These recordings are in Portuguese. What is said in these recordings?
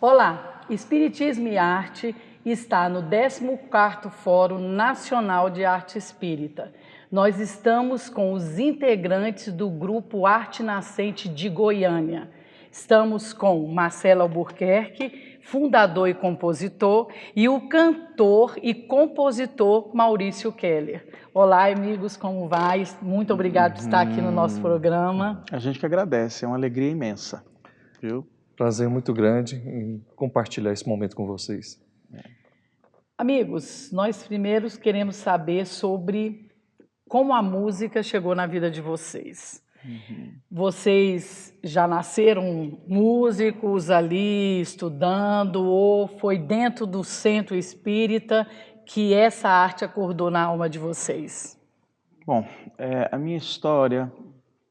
Olá, Espiritismo e Arte está no 14º Fórum Nacional de Arte Espírita. Nós estamos com os integrantes do grupo Arte Nascente de Goiânia. Estamos com Marcelo Albuquerque, fundador e compositor, e o cantor e compositor Maurício Keller. Olá, amigos, como vai? Muito obrigado por estar aqui no nosso programa. A gente que agradece, é uma alegria imensa, viu? Prazer muito grande em compartilhar esse momento com vocês. Amigos, nós primeiro queremos saber sobre como a música chegou na vida de vocês. Vocês já nasceram músicos ali, estudando, ou foi dentro do centro espírita que essa arte acordou na alma de vocês? Bom, a minha história,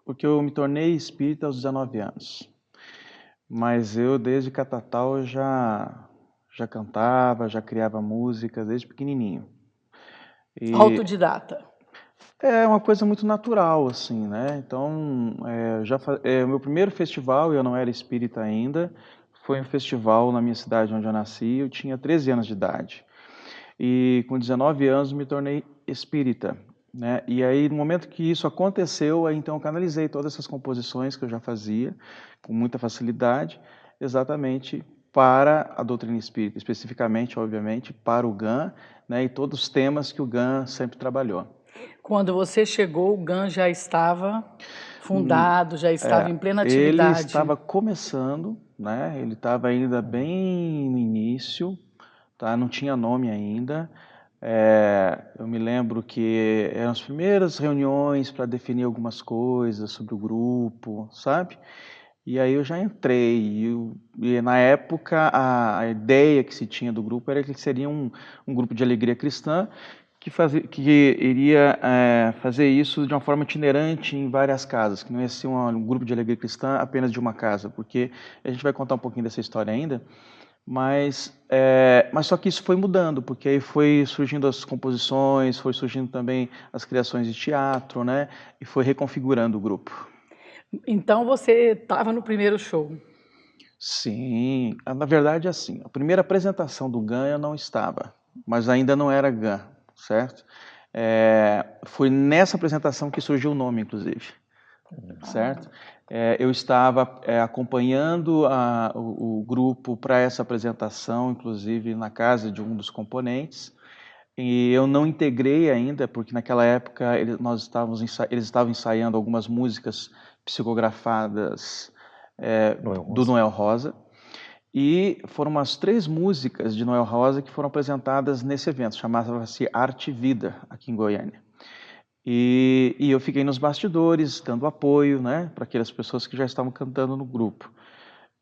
porque eu me tornei espírita aos 19 anos, mas eu desde catatal já cantava, já criava música desde pequenininho. Autodidata. É uma coisa muito natural, assim, né? Então, o meu primeiro festival, eu não era espírita ainda, foi um festival na minha cidade onde eu nasci, eu tinha 13 anos de idade. E com 19 anos me tornei espírita, né? E aí, no momento que isso aconteceu, aí então eu canalizei todas essas composições que eu já fazia, com muita facilidade, exatamente para a doutrina espírita, especificamente, obviamente, para o GAN, né? E todos os temas que o GAN sempre trabalhou. Quando você chegou, o GAN já estava fundado, já estava em plena atividade. Ele estava começando, né? Ele estava ainda bem no início, tá? Não tinha nome ainda. Eu me lembro que eram as primeiras reuniões para definir algumas coisas sobre o grupo, sabe? E aí eu já entrei, e na época a ideia que se tinha do grupo era que seria um grupo de alegria cristã, que iria fazer isso de uma forma itinerante em várias casas, que não ia ser um grupo de alegria cristã apenas de uma casa, porque a gente vai contar um pouquinho dessa história ainda, mas só que isso foi mudando, porque aí foi surgindo as composições, foi surgindo também as criações de teatro, né? E foi reconfigurando o grupo. Então você estava no primeiro show? Sim, na verdade assim, a primeira apresentação do GAN eu não estava, mas ainda não era GAN, certo? Foi nessa apresentação que surgiu o nome, inclusive, certo? Eu estava acompanhando o grupo para essa apresentação, inclusive na casa de um dos componentes, e eu não integrei ainda, porque naquela época eles estavam ensaiando algumas músicas psicografadas do Noel Rosa, e foram umas 3 músicas de Noel Rosa que foram apresentadas nesse evento, chamava-se Arte e Vida, aqui em Goiânia. E eu fiquei nos bastidores, dando apoio, né, para aquelas pessoas que já estavam cantando no grupo.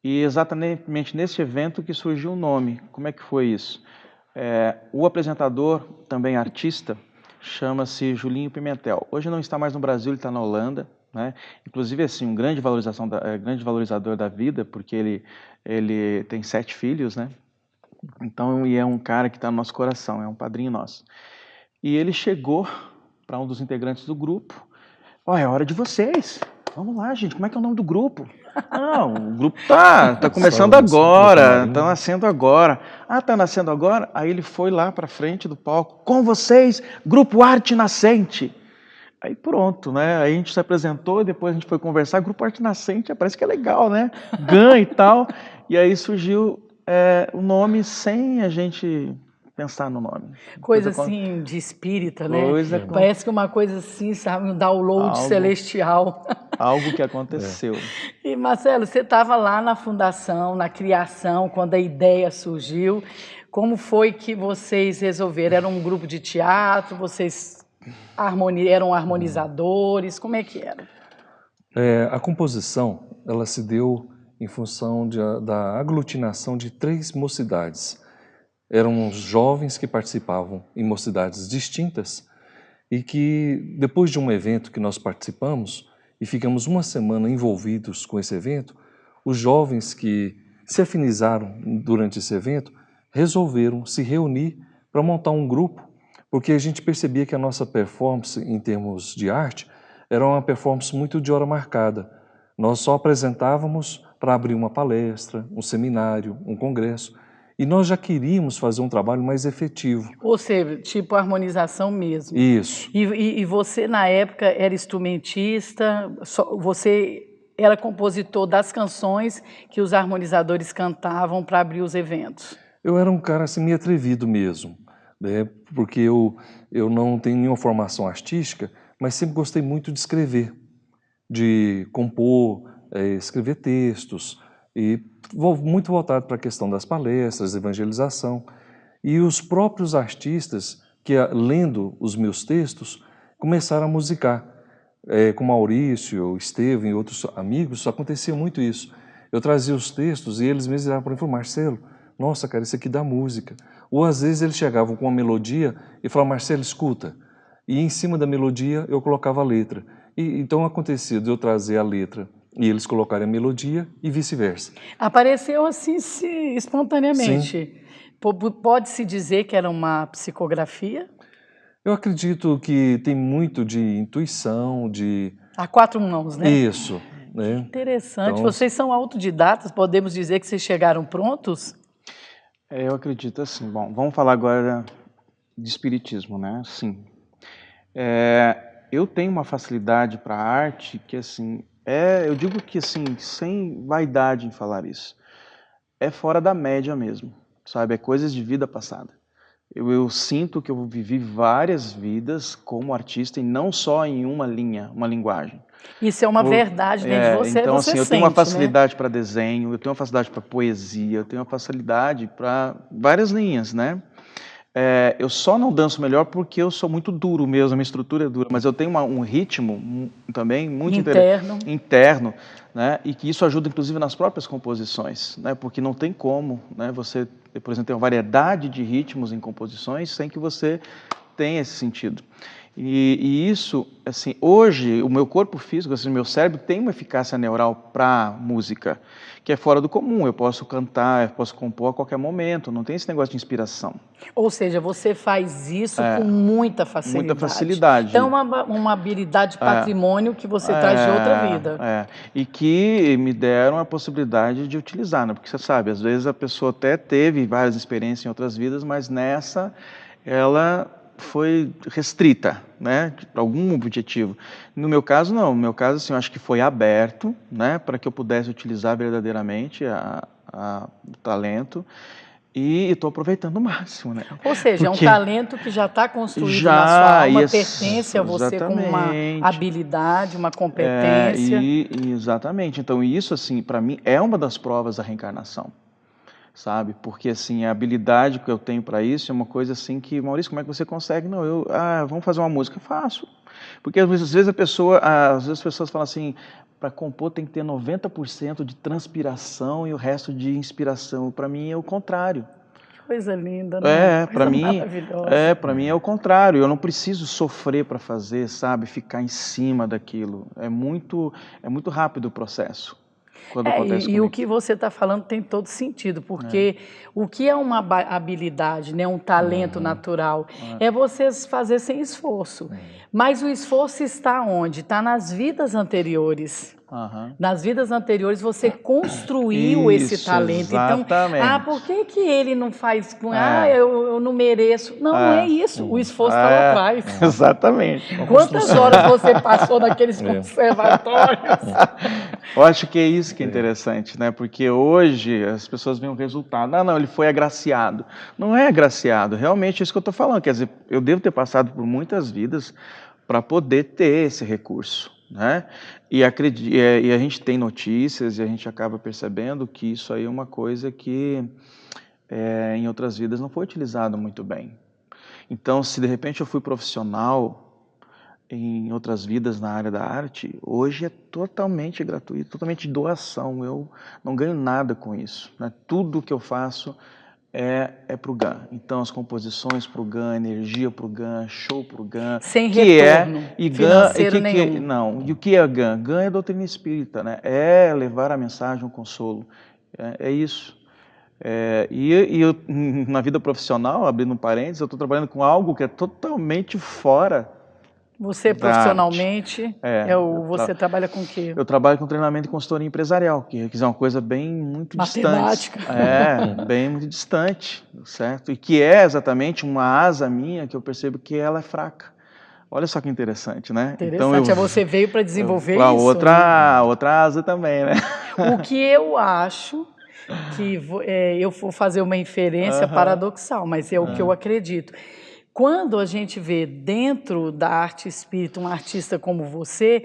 E exatamente nesse evento que surgiu o nome. Como é que foi isso? O apresentador, também artista, chama-se Julinho Pimentel. Hoje não está mais no Brasil, ele está na Holanda, né? Inclusive, assim, um grande valorizador da vida, porque ele tem 7 filhos, né? Então, e é um cara que está no nosso coração, é um padrinho nosso. E ele chegou para um dos integrantes do grupo: é hora de vocês. Vamos lá, gente, como é que é o nome do grupo? Não, o grupo tá começando agora, tá nascendo agora. Tá nascendo agora? Aí ele foi lá para frente do palco: com vocês, Grupo Arte Nascente. Aí pronto, né? Aí a gente se apresentou e depois a gente foi conversar. Grupo Arte Nascente, parece que é legal, né? GAN e tal. E aí surgiu o nome sem a gente pensar no nome. Coisa assim de espírita, né? Parece que uma coisa assim, sabe, um download celestial. Algo que aconteceu. E Marcelo, você estava lá na fundação, na criação, quando a ideia surgiu. Como foi que vocês resolveram? Era um grupo de teatro? Vocês eram harmonizadores? Como é que era? A composição, ela se deu em função da aglutinação de 3 mocidades. Eram jovens que participavam em mocidades distintas e que, depois de um evento que nós participamos e ficamos uma semana envolvidos com esse evento, os jovens que se afinizaram durante esse evento resolveram se reunir para montar um grupo, porque a gente percebia que a nossa performance em termos de arte era uma performance muito de hora marcada. Nós só apresentávamos para abrir uma palestra, um seminário, um congresso. E nós já queríamos fazer um trabalho mais efetivo. Ou seja, tipo harmonização mesmo. Isso. E você, na época, era instrumentista, você era compositor das canções que os harmonizadores cantavam para abrir os eventos. Eu era um cara assim, meio atrevido mesmo, né? Porque eu não tenho nenhuma formação artística, mas sempre gostei muito de escrever, de compor, escrever textos, e muito voltado para a questão das palestras, evangelização. E os próprios artistas, que lendo os meus textos, começaram a musicar. Com Maurício, Estevam e outros amigos, acontecia muito isso. Eu trazia os textos e eles mesmos viravam para mim e falavam: Marcelo, nossa, cara, isso aqui dá música. Ou às vezes eles chegavam com uma melodia e falavam: Marcelo, escuta. E em cima da melodia eu colocava a letra. E então acontecia de eu trazer a letra e eles colocarem a melodia e vice-versa. Apareceu assim espontaneamente. Sim. Pode-se dizer que era uma psicografia? Eu acredito que tem muito de intuição, de... A quatro mãos, né? Isso, né? Interessante. Então, Vocês são autodidatas, podemos dizer que vocês chegaram prontos? Eu acredito assim. Bom, vamos falar agora de espiritismo, né? Sim. Eu tenho uma facilidade para a arte que, assim, eu digo que, assim, sem vaidade em falar isso, é fora da média mesmo, sabe? É coisas de vida passada. Eu sinto que eu vivi várias vidas como artista e não só em uma linha, uma linguagem. Isso é uma verdade dentro de você, então, você assim, eu sente, tenho uma né? facilidade para desenho, eu tenho uma facilidade para poesia, eu tenho uma facilidade para várias linhas, né? Eu só não danço melhor porque eu sou muito duro mesmo, a minha estrutura é dura, mas eu tenho um ritmo também muito interno, né? E que isso ajuda inclusive nas próprias composições, né? Porque não tem como, né? Você, por exemplo, ter uma variedade de ritmos em composições sem que você tenha esse sentido. E isso, assim, hoje o meu corpo físico, assim, o meu cérebro tem uma eficácia neural para música, que é fora do comum. Eu posso cantar, eu posso compor a qualquer momento, não tem esse negócio de inspiração. Ou seja, você faz isso com muita facilidade. Muita facilidade. Então, uma habilidade, patrimônio que você traz de outra vida. E que me deram a possibilidade de utilizar, né? Porque você sabe, às vezes a pessoa até teve várias experiências em outras vidas, mas nessa ela foi restrita, né, para algum objetivo. No meu caso, não. No meu caso, assim, eu acho que foi aberto, né, para que eu pudesse utilizar verdadeiramente o talento e estou aproveitando o máximo, né? Ou seja, porque é um talento que já está construído na sua alma, pertence a você como uma habilidade, uma competência. Exatamente. Então, isso, assim, para mim, é uma das provas da reencarnação. Sabe? Porque, assim, a habilidade que eu tenho para isso é uma coisa assim que, Maurício, como é que você consegue? Não, vamos fazer uma música? Faço. Porque às vezes as pessoas falam assim, para compor tem que ter 90% de transpiração e o resto de inspiração. Para mim é o contrário. Que coisa linda, né? Para mim é o contrário. Eu não preciso sofrer para fazer, sabe? Ficar em cima daquilo. É muito rápido o processo. E o que você está falando tem todo sentido, porque o que é uma habilidade, né, um talento natural, é você fazer sem esforço. Mas o esforço está onde? Está nas vidas anteriores. Nas vidas anteriores você construiu esse talento. Exatamente. Então, por que ele não faz? Eu não mereço. Não é isso. O esforço está lá atrás. Exatamente. Quantas horas você passou naqueles conservatórios? Eu acho que é isso que é interessante, né? Porque hoje as pessoas veem o resultado. Não, ele foi agraciado. Não é agraciado. Realmente é isso que eu estou falando. Quer dizer, eu devo ter passado por muitas vidas para poder ter esse recurso, né? E a gente tem notícias e a gente acaba percebendo que isso aí é uma coisa que em outras vidas não foi utilizado muito bem. Então, se de repente eu fui profissional em outras vidas na área da arte, hoje é totalmente gratuito, totalmente doação. Eu não ganho nada com isso, né? Tudo que eu faço é para o GAN. Então, as composições para o GAN, energia para o GAN, show para o GAN. Sem retorno financeiro nenhum. Não, e o que é GAN? GAN é doutrina espírita, né? É levar a mensagem, o consolo. É isso. E eu, na vida profissional, abrindo um parênteses, eu estou trabalhando com algo que é totalmente fora Você da profissionalmente, arte. você trabalha com o quê? Eu trabalho com treinamento e consultoria empresarial, que é uma coisa bem muito Matemática. distante. Bem muito distante, certo? E que é exatamente uma asa minha que eu percebo que ela é fraca. Olha só que interessante, né? Interessante, você veio para desenvolver a isso. outra asa também, né? O que eu acho que eu vou fazer uma inferência paradoxal, mas é o que eu acredito. Quando a gente vê dentro da arte espírita um artista como você,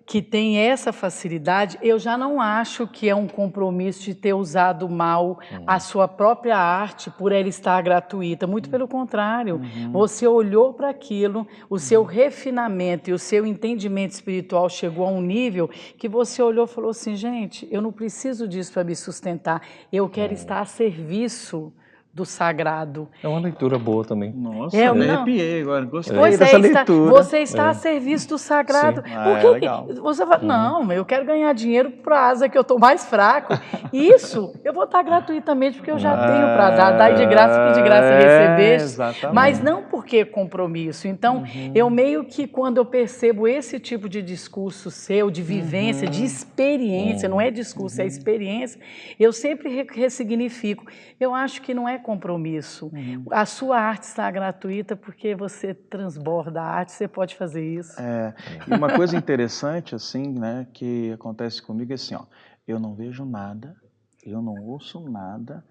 que tem essa facilidade, eu já não acho que é um compromisso de ter usado mal a sua própria arte por ela estar gratuita. Muito pelo contrário, você olhou para aquilo, o seu refinamento e o seu entendimento espiritual chegou a um nível que você olhou e falou assim, gente, eu não preciso disso para me sustentar, eu quero estar a serviço do sagrado. É uma leitura boa também. Nossa, eu me arrepiei agora, gostei dessa leitura. Você está a serviço do sagrado. Porque legal. você fala, não, eu quero ganhar dinheiro para a asa que eu estou mais fraco. Isso eu vou estar gratuitamente, porque eu já tenho para dar. Dai de graça, que de graça recebeste. Mas não porque compromisso. Então, eu meio que quando eu percebo esse tipo de discurso seu, de vivência, de experiência, não é discurso, é experiência, eu sempre ressignifico. Eu acho que não é compromisso. A sua arte está gratuita porque você transborda a arte, você pode fazer isso. E uma coisa interessante, assim, né, que acontece comigo é assim, ó, eu não vejo nada, eu não ouço nada,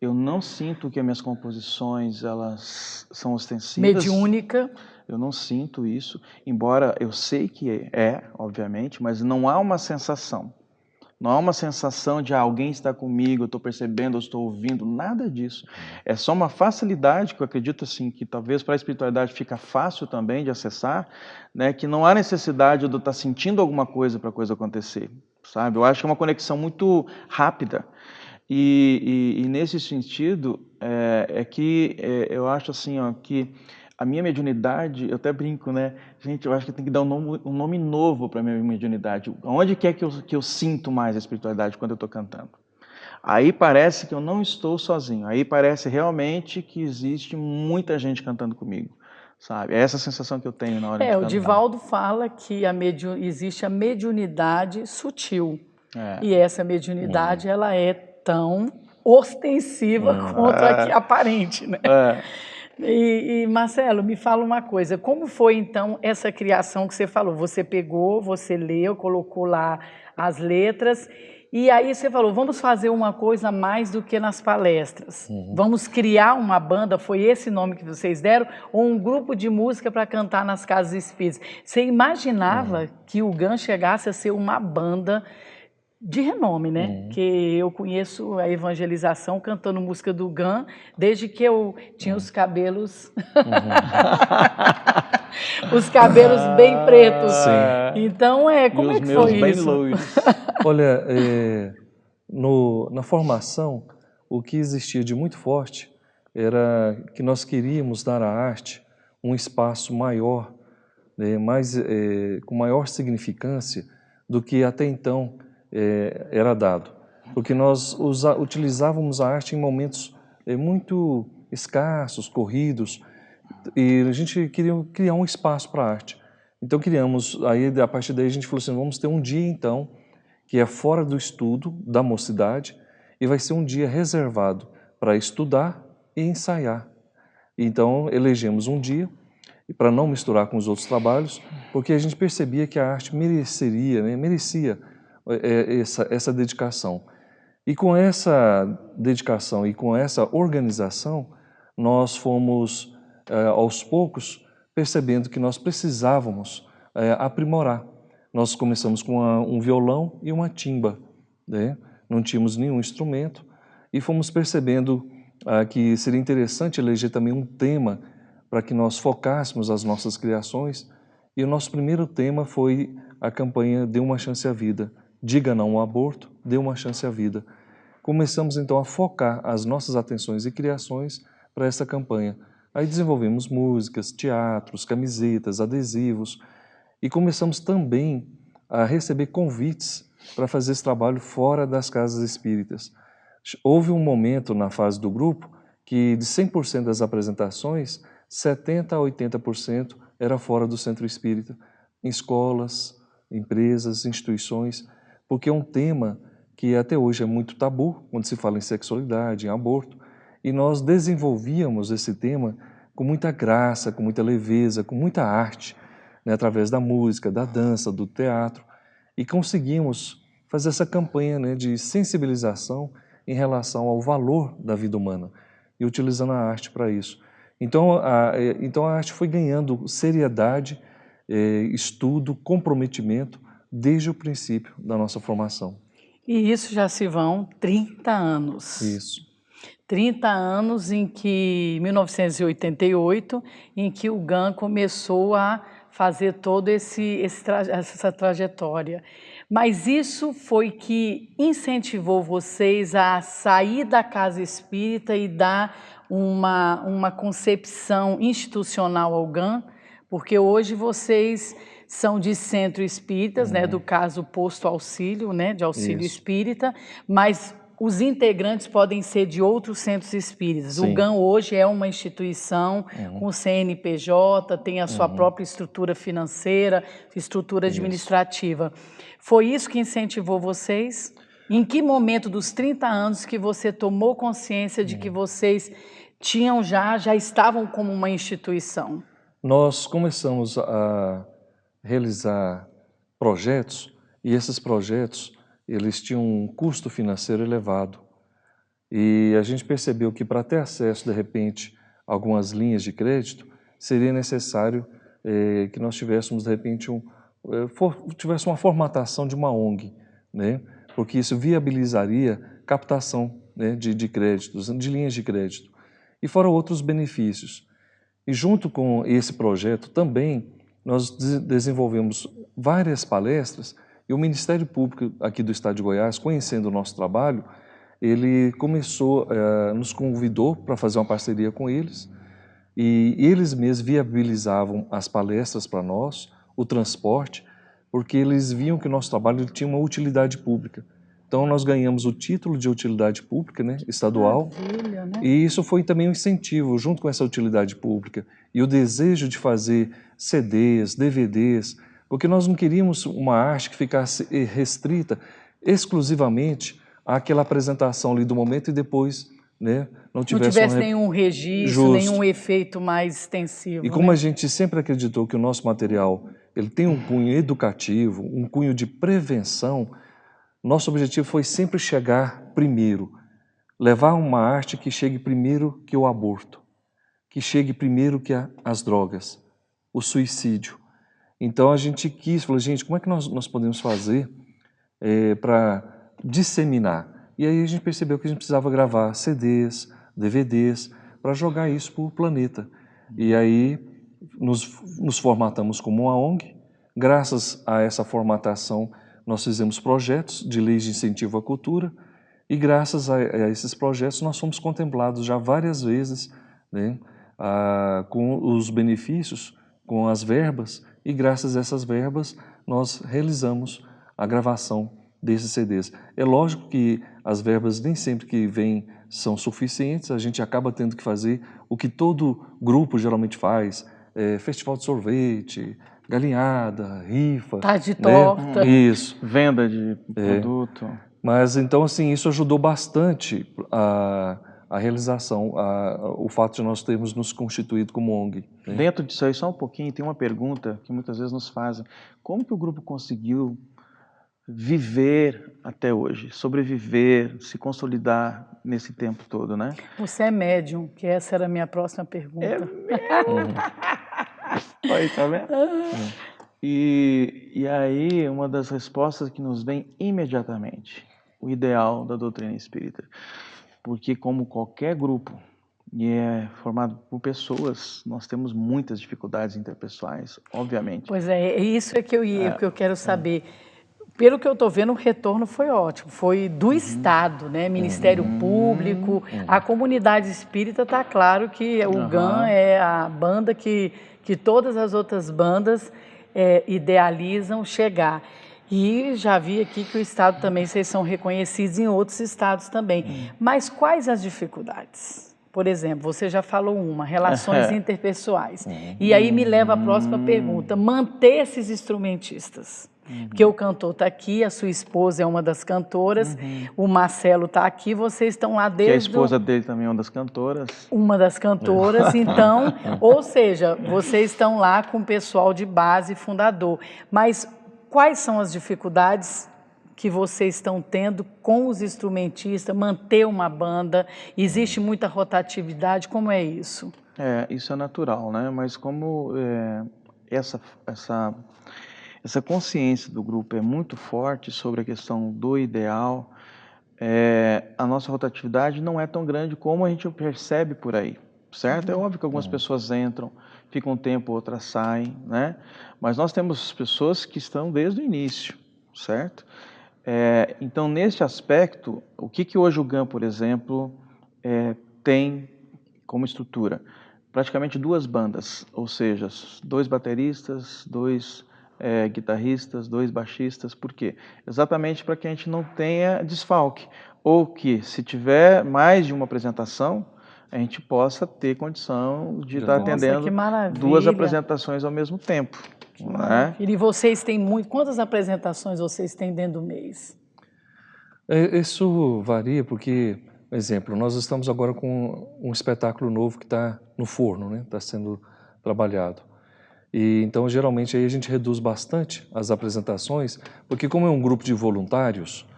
eu não sinto que as minhas composições, elas são ostensivas. Mediúnica. Eu não sinto isso, embora eu sei que obviamente, mas não há uma sensação. Não há uma sensação de alguém está comigo, eu estou percebendo, eu estou ouvindo, nada disso. É só uma facilidade que eu acredito assim, que talvez para a espiritualidade fica fácil também de acessar, né, que não há necessidade de eu estar sentindo alguma coisa para a coisa acontecer, sabe? Eu acho que é uma conexão muito rápida. E nesse sentido, eu acho assim, ó, que a minha mediunidade, eu até brinco, né? Gente, eu acho que tem que dar um nome novo para a minha mediunidade. Onde que é que eu sinto mais a espiritualidade quando eu estou cantando? Aí parece que eu não estou sozinho. Aí parece realmente que existe muita gente cantando comigo, sabe? É essa sensação que eu tenho na hora de cantar. O Divaldo fala que existe a mediunidade sutil. E essa mediunidade, ela é tão ostensiva quanto a que aparente, né? E Marcelo, me fala uma coisa, como foi então essa criação que você falou? Você pegou, você leu, colocou lá as letras, e aí você falou, vamos fazer uma coisa mais do que nas palestras. Vamos criar uma banda, foi esse nome que vocês deram? Ou um grupo de música para cantar nas casas espíritas? Você imaginava que o GAN chegasse a ser uma banda de renome, né? Que eu conheço a evangelização cantando música do GAN desde que eu tinha os cabelos os cabelos bem pretos. Então, como é que foi bem isso? Loiros. Olha, na formação, o que existia de muito forte era que nós queríamos dar à arte um espaço maior, com maior significância do que até então era dado, porque nós utilizávamos a arte em momentos muito escassos, corridos, e a gente queria criar um espaço para a arte. Então criamos, aí a partir daí a gente falou assim, vamos ter um dia então, que é fora do estudo da mocidade, e vai ser um dia reservado para estudar e ensaiar. Então elegemos um dia, para não misturar com os outros trabalhos, porque a gente percebia que a arte merecia essa dedicação. E com essa dedicação e com essa organização, nós fomos, aos poucos, percebendo que nós precisávamos aprimorar. Nós começamos com um violão e uma timba, né? Não tínhamos nenhum instrumento, e fomos percebendo que seria interessante eleger também um tema para que nós focássemos as nossas criações, e o nosso primeiro tema foi a campanha Dê uma Chance à Vida. Diga não ao aborto, dê uma chance à vida. Começamos então a focar as nossas atenções e criações para essa campanha. Aí desenvolvemos músicas, teatros, camisetas, adesivos, e começamos também a receber convites para fazer esse trabalho fora das casas espíritas. Houve um momento na fase do grupo que de 100% das apresentações, 70% a 80% era fora do centro espírita, em escolas, empresas, instituições, porque é um tema que até hoje é muito tabu, quando se fala em sexualidade, em aborto, e nós desenvolvíamos esse tema com muita graça, com muita leveza, com muita arte, né, através da música, da dança, do teatro, e conseguimos fazer essa campanha, né, de sensibilização em relação ao valor da vida humana, e utilizando a arte para isso. Então a arte foi ganhando seriedade, estudo, comprometimento, desde o princípio da nossa formação. E isso já se vão 30 anos. Isso. 30 anos em 1988, em que o GAN começou a fazer toda essa trajetória. Mas isso foi que incentivou vocês a sair da casa espírita e dar uma concepção institucional ao GAN, porque hoje vocês são de centro espíritas, né, do caso Posto Auxílio, né, de auxílio Isso. espírita, mas os integrantes podem ser de outros centros espíritas. Sim. O GAN hoje é uma instituição com CNPJ, tem a sua própria estrutura financeira, estrutura administrativa. Foi isso que incentivou vocês? Em que momento dos 30 anos que você tomou consciência de que vocês tinham já estavam como uma instituição? Nós começamos a realizar projetos, e esses projetos, eles tinham um custo financeiro elevado. E a gente percebeu que para ter acesso, de repente, a algumas linhas de crédito, seria necessário que nós tivéssemos, de repente, tivesse uma formatação de uma ONG, né? Porque isso viabilizaria captação, né, de créditos, de linhas de crédito. E fora outros benefícios. E junto com esse projeto também, nós desenvolvemos várias palestras, e o Ministério Público aqui do Estado de Goiás, conhecendo o nosso trabalho, ele nos convidou para fazer uma parceria com eles, e eles mesmos viabilizavam as palestras para nós, o transporte, porque eles viam que o nosso trabalho tinha uma utilidade pública. Então nós ganhamos o título de utilidade pública, né, estadual, Maravilha, né? e isso foi também um incentivo, junto com essa utilidade pública, e o desejo de fazer CDs, DVDs, porque nós não queríamos uma arte que ficasse restrita exclusivamente àquela apresentação ali do momento e depois, né, não tivesse nenhum registro, Justo. nenhum efeito mais extensivo. E como né? a gente sempre acreditou que o nosso material ele tem um cunho educativo, um cunho de prevenção, nosso objetivo foi sempre chegar primeiro, levar uma arte que chegue primeiro que o aborto, que chegue primeiro que as drogas, o suicídio. Então a gente falou, gente, como é que nós podemos fazer para disseminar? E aí a gente percebeu que a gente precisava gravar CDs, DVDs, para jogar isso para o planeta. E aí nos formatamos como uma ONG. Graças a essa formatação, nós fizemos projetos de leis de incentivo à cultura, e graças a esses projetos nós fomos contemplados já várias vezes, né, com os benefícios, com as verbas, e graças a essas verbas nós realizamos a gravação desses CDs. É lógico que as verbas nem sempre que vêm são suficientes, a gente acaba tendo que fazer o que todo grupo geralmente faz, festival de sorvete, galinhada, rifa. Tá de né? torta. Isso. Venda de produto. Mas então, assim, isso ajudou bastante a realização, o fato de nós termos nos constituído como ONG. Né? Dentro disso aí, só um pouquinho, tem uma pergunta que muitas vezes nos fazem. Como que o grupo conseguiu viver até hoje, sobreviver, se consolidar nesse tempo todo, né? Você é médium, que essa era a minha próxima pergunta. Aí, tá vendo? E aí, uma das respostas que nos vem imediatamente, o ideal da doutrina espírita. Porque como qualquer grupo, e é formado por pessoas, nós temos muitas dificuldades interpessoais, obviamente. Pois é isso que eu quero saber. Pelo que eu estou vendo, o retorno foi ótimo. Foi do Estado, né? Ministério Público, a comunidade espírita, está claro que o GAN é a banda que todas as outras bandas idealizam chegar. E já vi aqui que o Estado também, vocês são reconhecidos em outros estados também. Mas quais as dificuldades? por exemplo, você já falou relações interpessoais. E aí me leva à próxima pergunta, manter esses instrumentistas. Porque o cantor está aqui, a sua esposa é uma das cantoras, o Marcelo está aqui, vocês estão lá desde... Que a esposa dele também é uma das cantoras. Uma das cantoras, então, ou seja, vocês estão lá com o pessoal de base fundador. Mas quais são as dificuldades que vocês estão tendo com os instrumentistas, manter uma banda? Existe muita rotatividade, como é isso? Isso é natural, né? Mas como essa consciência do grupo é muito forte sobre a questão do ideal, a nossa rotatividade não é tão grande como a gente percebe por aí, certo? É óbvio que algumas pessoas entram, ficam um tempo, outras saem, né? Mas nós temos pessoas que estão desde o início, certo? Então, nesse aspecto, o que hoje o GAN, por exemplo, tem como estrutura? Praticamente 2 bandas, ou seja, 2 bateristas, 2 guitarristas, 2 baixistas. Por quê? Exatamente para que a gente não tenha desfalque, ou que se tiver mais de uma apresentação, a gente possa ter condição de estar atendendo 2 apresentações ao mesmo tempo. Né? E vocês têm quantas apresentações vocês têm dentro do mês? Isso varia porque, por exemplo, nós estamos agora com um espetáculo novo que está no forno, né? Está sendo trabalhado. E então, geralmente, aí a gente reduz bastante as apresentações, porque como é um grupo de voluntários,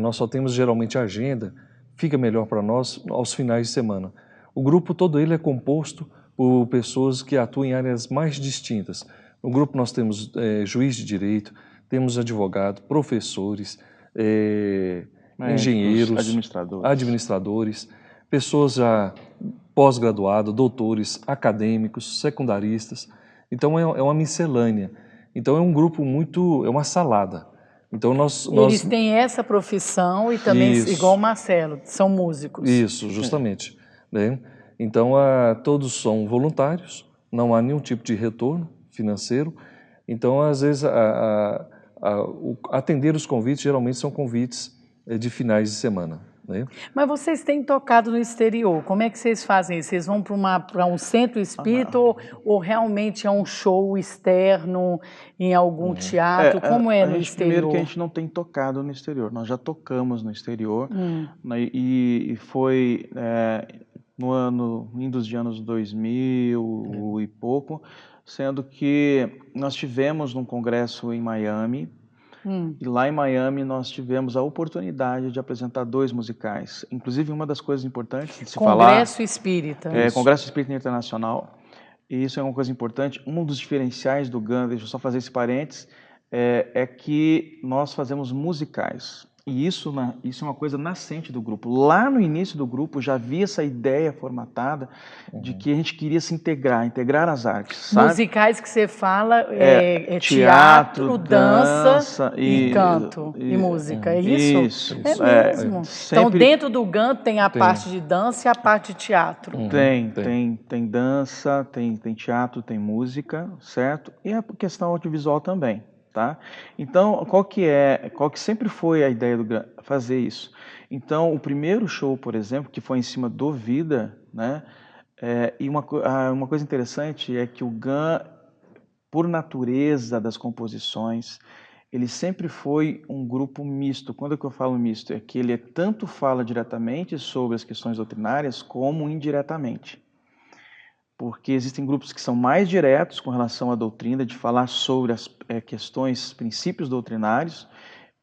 nós só temos geralmente a agenda, fica melhor para nós aos finais de semana. O grupo todo ele é composto por pessoas que atuam em áreas mais distintas. No grupo nós temos juiz de direito, temos advogado, professores, engenheiros, administradores, pessoas já pós-graduadas, doutores, acadêmicos, secundaristas. Então é uma miscelânea. Então é um grupo é uma salada. Então eles têm essa profissão e também, igual o Marcelo, são músicos. Isso, justamente. Né? Então todos são voluntários, não há nenhum tipo de retorno financeiro. Então, às vezes, atender os convites geralmente são convites de finais de semana. Né? Mas vocês têm tocado no exterior, como é que vocês fazem isso? Vocês vão para um centro espírita ou realmente é um show externo em algum teatro? Como é no exterior? Primeiro que a gente não tem tocado no exterior, nós já tocamos no exterior, né, e foi no dos anos 2000 e pouco, sendo que nós tivemos um congresso em Miami, e lá em Miami nós tivemos a oportunidade de apresentar 2 musicais. Inclusive, uma das coisas importantes de se falar... Congresso Espírita. Congresso Espírita Internacional. E isso é uma coisa importante. Um dos diferenciais do GAN, deixa eu só fazer esse parênteses, é que nós fazemos musicais. E isso é uma coisa nascente do grupo. Lá no início do grupo já havia essa ideia formatada de que a gente queria se integrar as artes, sabe? Musicais que você fala é teatro, dança e canto e música, é isso? Isso. É mesmo. Então dentro do GAN tem a parte de dança e a parte de teatro. Tem dança, tem teatro, tem música, certo? E a questão audiovisual também. Tá? Então, qual que sempre foi a ideia do GAN? Fazer isso. Então, o primeiro show, por exemplo, que foi em cima do Vida, né? E uma coisa interessante é que o GAN, por natureza das composições, ele sempre foi um grupo misto. Quando eu falo misto, é que ele tanto fala diretamente sobre as questões doutrinárias, como indiretamente. Porque existem grupos que são mais diretos com relação à doutrina, de falar sobre as questões, princípios doutrinários,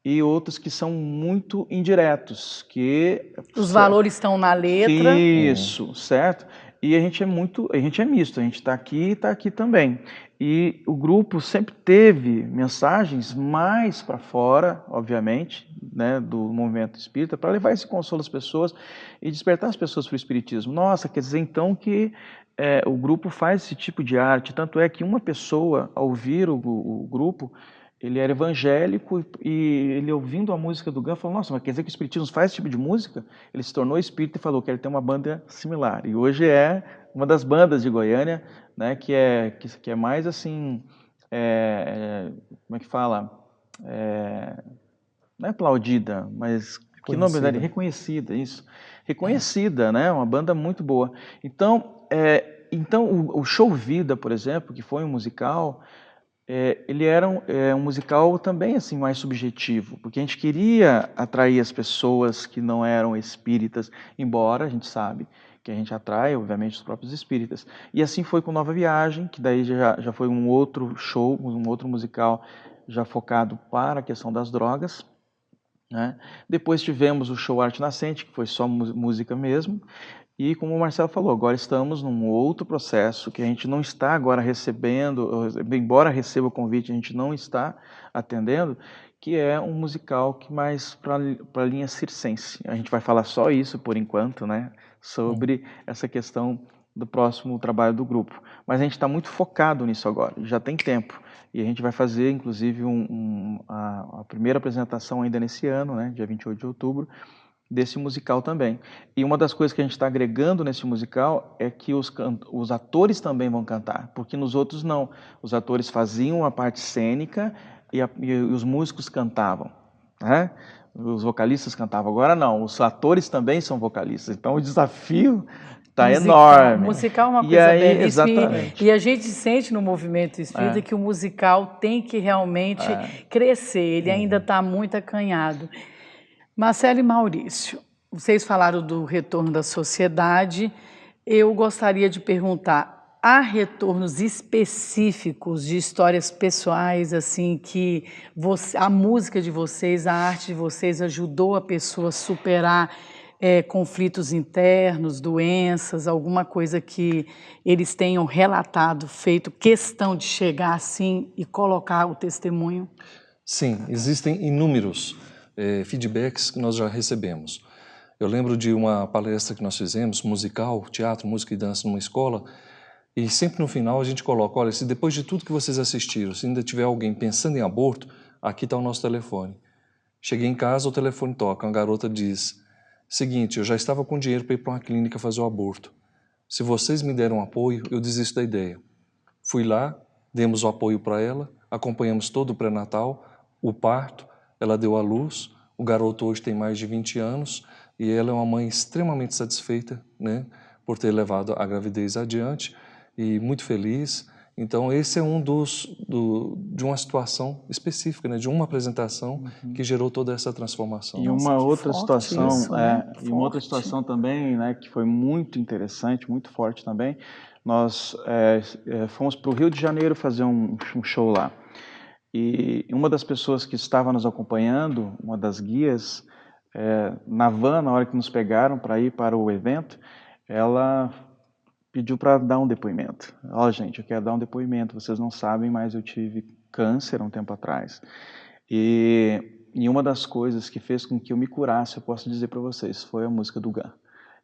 e outros que são muito indiretos, que... Os valores estão na letra. Isso, certo? E a gente é misto, a gente está aqui e está aqui também. E o grupo sempre teve mensagens mais para fora, obviamente, né, do movimento espírita, para levar esse consolo às pessoas e despertar as pessoas para o espiritismo. Nossa, quer dizer então que o grupo faz esse tipo de arte, tanto é que uma pessoa, ao ouvir o grupo, ele era evangélico e ele ouvindo a música do GAN falou, nossa, mas quer dizer que o espiritismo faz esse tipo de música? Ele se tornou espírita e falou que ele tem uma banda similar. E hoje é uma das bandas de Goiânia, né, que é mais assim, como é que fala? Não é aplaudida, mas Que novidade, reconhecida, isso. Reconhecida, né? Uma banda muito boa. Então, o Show Vida, por exemplo, que foi um musical, ele era um musical também assim mais subjetivo, porque a gente queria atrair as pessoas que não eram espíritas, embora a gente sabe que a gente atrai, obviamente, os próprios espíritas. E assim foi com Nova Viagem, que daí já foi um outro show, um outro musical já focado para a questão das drogas, né? Depois tivemos o show Arte Nascente, que foi só música mesmo. E como o Marcelo falou, agora estamos num outro processo que a gente não está agora recebendo, embora receba o convite, a gente não está atendendo, que é um musical que mais para a linha circense. A gente vai falar só isso por enquanto, né? Sobre essa questão do próximo trabalho do grupo. Mas a gente está muito focado nisso agora, já tem tempo. E a gente vai fazer, inclusive, a primeira apresentação ainda nesse ano, né? Dia 28 de outubro, desse musical também. E uma das coisas que a gente está agregando nesse musical é que os atores também vão cantar, porque nos outros não. Os atores faziam a parte cênica e os músicos cantavam, né? Os vocalistas cantavam. Agora não, os atores também são vocalistas. Então o desafio está enorme. Musical é uma E coisa aí, belíssima exatamente. e a gente sente no movimento espírita que o musical tem que realmente crescer, ele ainda está muito acanhado. Marcelo e Maurício, vocês falaram do retorno da sociedade, eu gostaria de perguntar, há retornos específicos de histórias pessoais, assim, que a música de vocês, a arte de vocês ajudou a pessoa a superar conflitos internos, doenças, alguma coisa que eles tenham relatado, feito questão de chegar assim e colocar o testemunho? Sim, existem inúmeros feedbacks que nós já recebemos. Eu lembro de uma palestra que nós fizemos, musical, teatro, música e dança numa escola, e sempre no final a gente coloca, olha, se depois de tudo que vocês assistiram, se ainda tiver alguém pensando em aborto, aqui está o nosso telefone. Cheguei em casa, o telefone toca, uma garota diz, seguinte, eu já estava com dinheiro para ir para uma clínica fazer o aborto. Se vocês me deram apoio, eu desisto da ideia. Fui lá, demos o apoio para ela, acompanhamos todo o pré-natal, o parto, ela deu à luz, o garoto hoje tem mais de 20 anos e ela é uma mãe extremamente satisfeita, né, por ter levado a gravidez adiante e muito feliz. Então esse é de uma situação específica, né, de uma apresentação que gerou toda essa transformação. E uma outra situação, isso, né? e uma outra situação também, né, que foi muito interessante, muito forte também. Nós fomos para o Rio de Janeiro fazer um show lá. E uma das pessoas que estava nos acompanhando, uma das guias, na van, na hora que nos pegaram para ir para o evento, ela pediu para dar um depoimento. Ó, gente, eu quero dar um depoimento, vocês não sabem, mas eu tive câncer há um tempo atrás. E uma das coisas que fez com que eu me curasse, eu posso dizer para vocês, foi a música do Gun.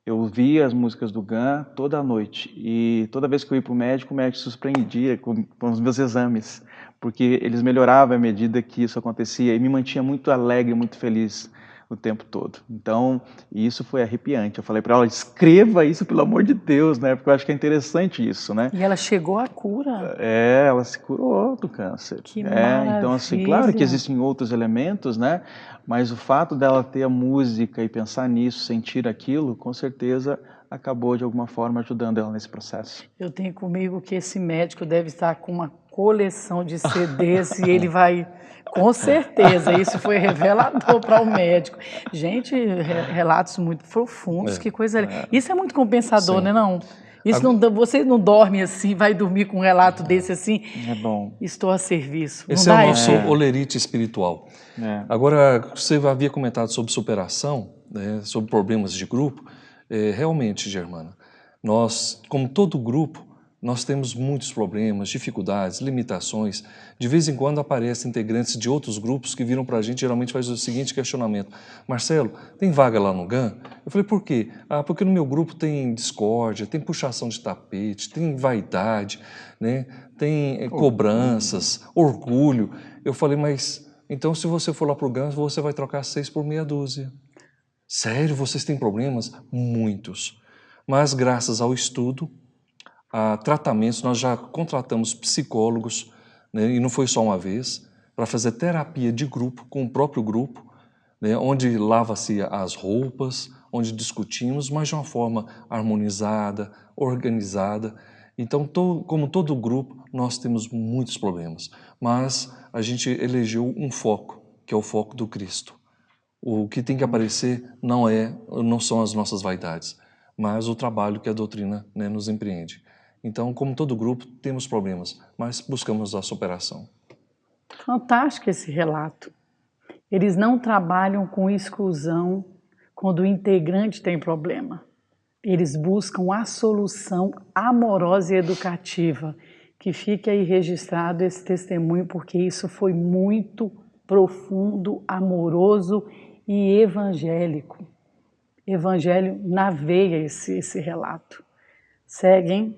Eu ouvia as músicas do Gun toda noite e toda vez que eu ia para o médico surpreendia com os meus exames, porque eles melhoravam à medida que isso acontecia e me mantinha muito alegre, muito feliz o tempo todo. Então, isso foi arrepiante. Eu falei para ela, escreva isso pelo amor de Deus, né? Porque eu acho que é interessante isso, né? E ela chegou à cura. Ela se curou do câncer. Que maravilha. Então, assim, claro que existem outros elementos, né? Mas o fato dela ter a música e pensar nisso, sentir aquilo, com certeza acabou de alguma forma ajudando ela nesse processo. Eu tenho comigo que esse médico deve estar com uma coleção de CDs e ele vai, com certeza, isso foi revelador para o médico. Gente, relatos muito profundos, que coisa... Isso é muito compensador, Sim. né, não? Isso você não dorme assim, vai dormir com um relato desse assim? É bom. Estou a serviço. Esse é o nosso olerite espiritual. Agora, você havia comentado sobre superação, né, sobre problemas de grupo. Realmente, Germana, nós, como todo grupo, nós temos muitos problemas, dificuldades, limitações. De vez em quando aparecem integrantes de outros grupos que viram para a gente, geralmente faz o seguinte questionamento. Marcelo, tem vaga lá no GAN? Eu falei, por quê? Ah, porque no meu grupo tem discórdia, tem puxação de tapete, tem vaidade, né? Tem cobranças, orgulho. Eu falei, mas então se você for lá para o GAN, você vai trocar 6 por meia dúzia. Sério, vocês têm problemas? Muitos. Mas graças ao estudo, a tratamentos, nós já contratamos psicólogos, né, e não foi só uma vez, para fazer terapia de grupo, com o próprio grupo, né, onde lava-se as roupas, onde discutimos, mas de uma forma harmonizada, organizada. Então, como todo grupo, nós temos muitos problemas, mas a gente elegeu um foco, que é o foco do Cristo. O que tem que aparecer não são as nossas vaidades, mas o trabalho que a doutrina, né, nos empreende. Então, como todo grupo, temos problemas, mas buscamos a superação. Fantástico esse relato. Eles não trabalham com exclusão quando o integrante tem problema. Eles buscam a solução amorosa e educativa. Que fique aí registrado esse testemunho, porque isso foi muito profundo, amoroso e evangélico. Evangelho na veia esse relato. Seguem.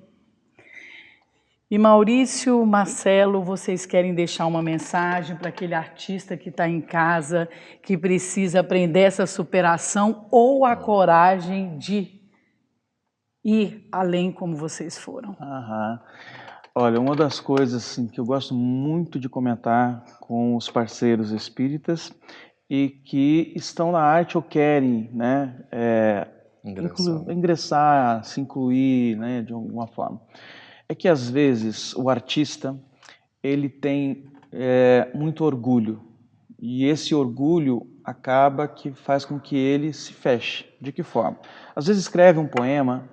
E Maurício, Marcelo, vocês querem deixar uma mensagem para aquele artista que está em casa, que precisa aprender essa superação ou a coragem de ir além como vocês foram? Aham. Olha, uma das coisas assim, que eu gosto muito de comentar com os parceiros espíritas e que estão na arte ou querem, né, ingressar, se incluir, né, de alguma forma, é que às vezes o artista ele tem muito orgulho e esse orgulho acaba que faz com que ele se feche. De que forma? Às vezes escreve um poema,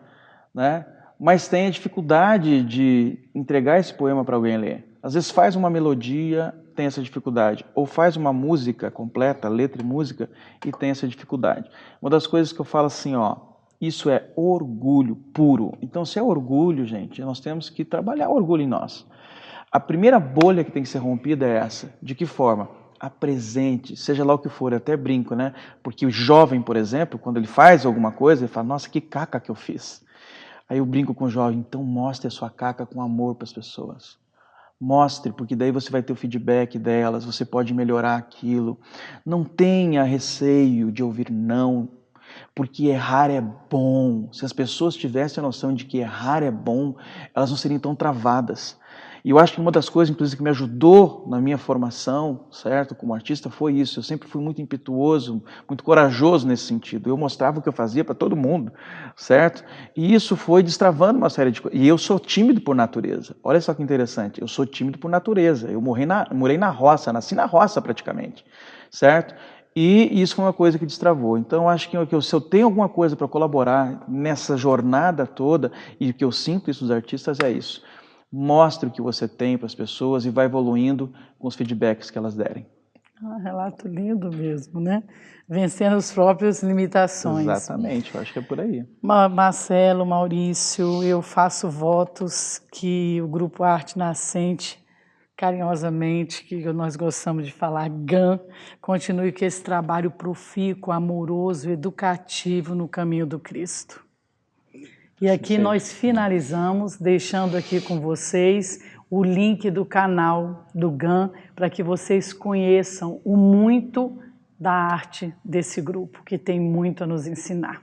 né, mas tem a dificuldade de entregar esse poema para alguém ler. Às vezes faz uma melodia, tem essa dificuldade, ou faz uma música completa, letra e música, e tem essa dificuldade. Uma das coisas que eu falo assim, ó, isso é orgulho puro. Então, se é orgulho, gente, nós temos que trabalhar o orgulho em nós. A primeira bolha que tem que ser rompida é essa. De que forma? Apresente, seja lá o que for, eu até brinco, né? Porque o jovem, por exemplo, quando ele faz alguma coisa, ele fala, nossa, que caca que eu fiz. Aí eu brinco com o jovem, então mostre a sua caca com amor para as pessoas. Mostre, porque daí você vai ter o feedback delas, você pode melhorar aquilo. Não tenha receio de ouvir não, porque errar é bom. Se as pessoas tivessem a noção de que errar é bom, elas não seriam tão travadas. E eu acho que uma das coisas, inclusive, que me ajudou na minha formação, certo, como artista, foi isso. Eu sempre fui muito impetuoso, muito corajoso nesse sentido. Eu mostrava o que eu fazia para todo mundo, certo? E isso foi destravando uma série de coisas. E eu sou tímido por natureza. Olha só que interessante. Eu sou tímido por natureza. Eu morei na roça, nasci na roça praticamente, certo? E isso foi uma coisa que destravou. Então, eu acho que se eu tenho alguma coisa para colaborar nessa jornada toda, e que eu sinto isso dos artistas, é isso. Mostre o que você tem para as pessoas e vai evoluindo com os feedbacks que elas derem. Relato lindo mesmo, né? Vencendo as próprias limitações. Exatamente, eu acho que é por aí. Marcelo, Maurício, eu faço votos que o Grupo Arte Nascente, carinhosamente, que nós gostamos de falar, GAN, continue com esse trabalho profícuo, amoroso, educativo no caminho do Cristo. E aqui nós finalizamos, deixando aqui com vocês o link do canal do GAN, para que vocês conheçam o muito da arte desse grupo, que tem muito a nos ensinar.